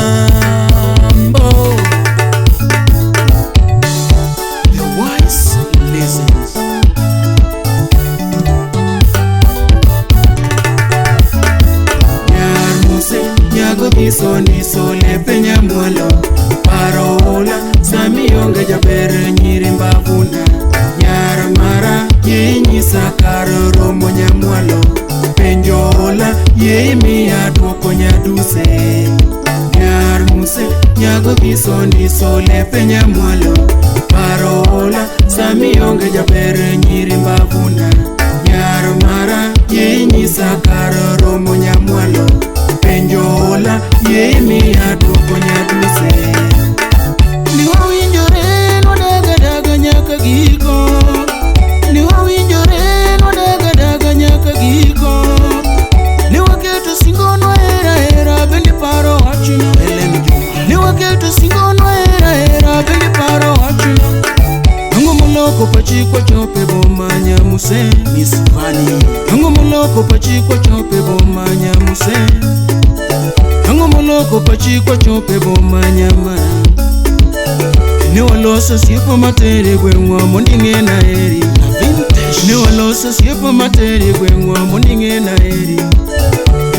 Jamilambo, the wise listens. Nyar muse nyago biso ni sole penya mwalo parola sami onge jaber nyiri mbavuna nyar mara yenyi sakaro romo nyamwalo penjola yemi adwoko nyaduse nyar muse nyago biso ni sole penya mwalo parola sami onge jaber nyiri mbavuna nyar mara yenyi sakaro romo nyamwalo penjola yemi adwoko nyaduse niwa winjore no daga nyaka giko niwa winjore no daga nyaka giko niwa keto singono era bendi paro wachina niwa keto singono era bendi paro wachina Ango moloko pachikwa chope bomanya muse misvani Ango moloko pachikwa chope bomanya muse Ango moloko pachikwa chope bomanya ma Ne walosa siepo matere gwengwa mondinge na eri Ne walosa siepo matere gwengwa mondinge na eri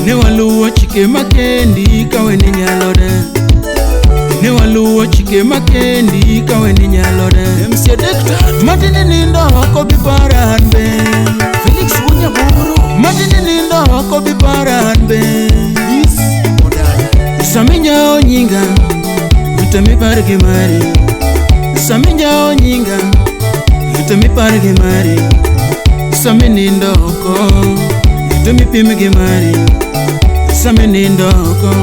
Ne waluwa chike makendi kawe ni nyalore Ne waluwa chike makendi kawe ni nyalore MC Dictat Matini nindo hoko bipara hanbe Felix Wunya Buru Matini nindo hoko bipara hanbe Saminya onyinga Utami parge mari Saminya onyinga Utami parge mari Samini nindo hoko Utami pimge mari Samini nindo hoko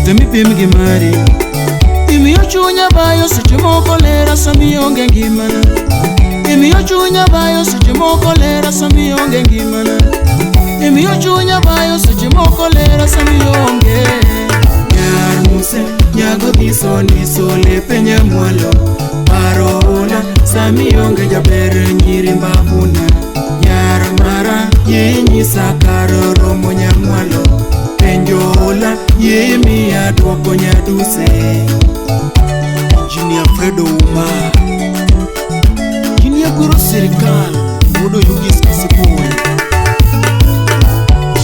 Utami pimge mari Imi yochunya bayo sichimoko lera sami onge ngimana Imi yochunya bayo sichimoko lera sami onge ngimana Imi yochunya bayo sichimoko lera sami onge Nyar muse nyago biso ni sole penya mwalo Parola sami onge jaber nyiri mbavuna Nyar mara yenyi sakaro romo nyamwalo Penjola yemi adwoko nyaduse Engineer Fredo Uma Engineer Guru Serikal Mudo Yugis Kisipoi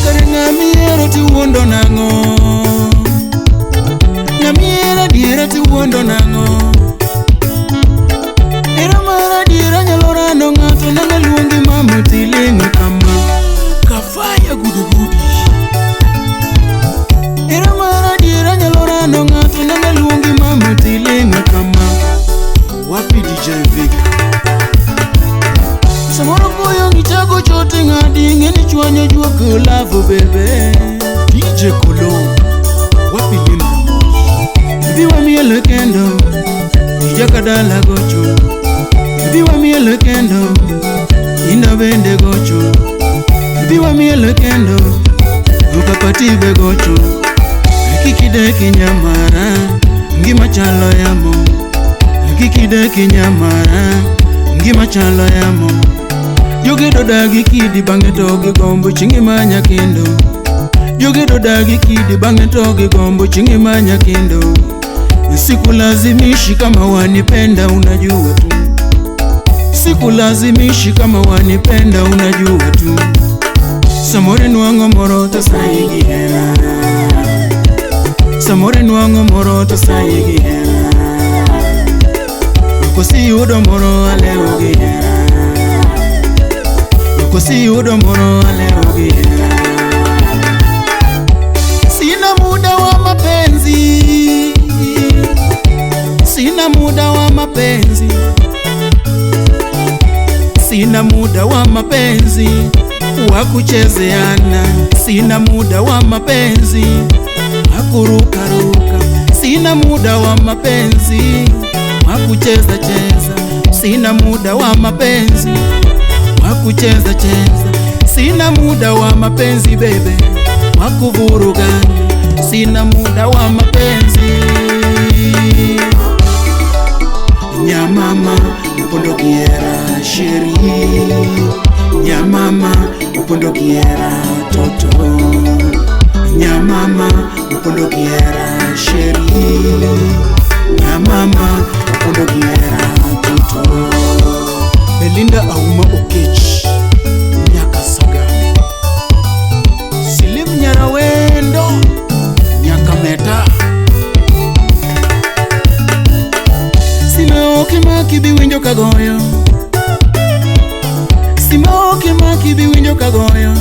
Kare ngamiero ti wondo nango Ngamiera diera ti wondo nango Era mara diera nyalorano ngato nanga luongi mama tilengo kama Kafaya gudugudi Era mara diera nyalorano ngato nanga luongi mama tilengo kama Wapi DJ Vic Samoro koyo ngitago chote ngadi ngeni chwanyo jua kulavo bebe DJ Kolo Wapi Linda Biwa miele kendo Ijakadala gocho Biwa miele kendo Inda bende gocho Biwa miele kendo Ukapatibe gocho Kikide kinyamara Ngima chalo yamo Kikide kinyamara Ngima chalo yamo Yogedo dagi kidi bange togi gombo chingi manya kendo Yogedo dagi kidi bange togi gombo chingi manya kendo Siku lazimishi kama wanipenda unajua tu Siku lazimishi kama wanipenda unajua tu Samore nuango morota saigi hera Samore nuango morota saigi hera Ukosi udo moro aleo gihera Ukosi udo moro aleo gihera Sina muda wa mapenzi Sina muda wa mapenzi Sina muda wa mapenzi Wakuchezeana Sina muda wa mapenzi Hakurukaru wa mapenzi wa kucheza cheza, sina muda wa mapenzi wa kucheza cheza, sina muda wa mapenzi bebe wa kuvurugana, sina muda wa mapenzi. Nyamama upondo kiera sheri, nyamama upondo kiera toto, nyamama upondo kiera sheri, nyamama upondo kiera toto. Belinda Auma Okech Nyaka Saga, Silim Nyarawendo Nyaka Meta, Simoke Makibi winjo kagoyo, Simoke Makibi winjo kagoyo,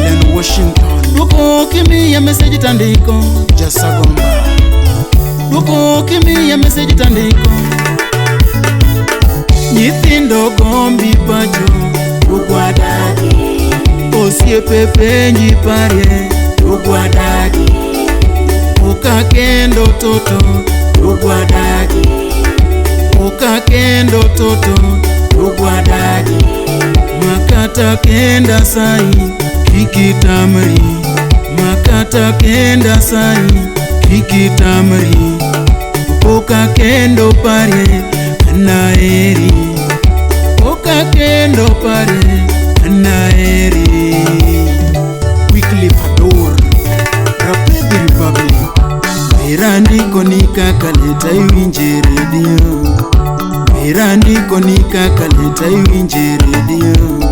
Len Washington Duko kimi ya message tandiko Jasagomba, Duko kimi ya message tandiko, Nyithindo gombi pacho ugwadagi, osiepe penji parie ugwadagi, ukakendo toto ugwadagi, ukakendo toto ugwadagi, makata kenda sai kikitamri, makata kenda sai kikitamri, ukakendo parie naeri, ukakendo pare naeri. Weekly Pador Rapid Republic, Mirandiko nikaka leta iwinje radio, Mirandiko nikaka leta iwinje radio,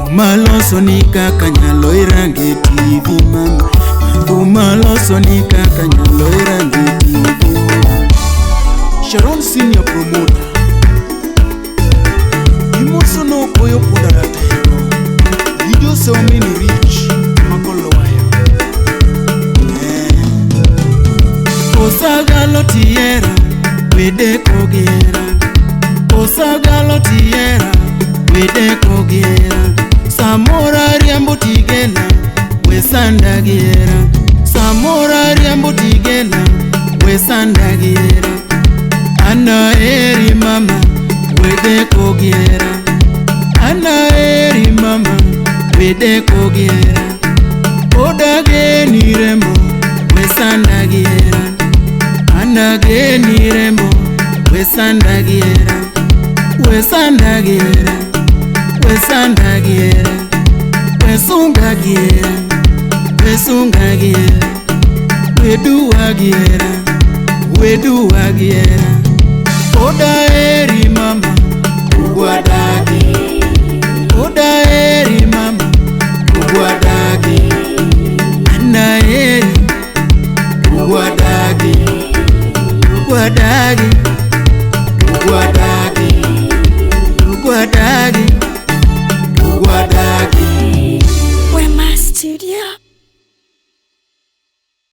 Umaloso nikaka nyalo irange TV mama, Umaloso nikaka nyalo irange TV mama. Sharon Senior Promoter Imoso no koyo pudara tayego, video so many rich makolo waya. Osagalo tiera wede kogera, Osagalo tiera wede kogera, Samora riambo tigela wesanda giera, Samora riambo tigela wesanda giera. Ana eri mama wede kogera, Ana eri mama wede kogera, Odage ni rembo wesanda giera, Ana ge ni rembo wesanda giera, wesanda giera, wesanda giera, wesunga giera, wesunga giera, weduwa giera, weduwa giera. Oda eri mama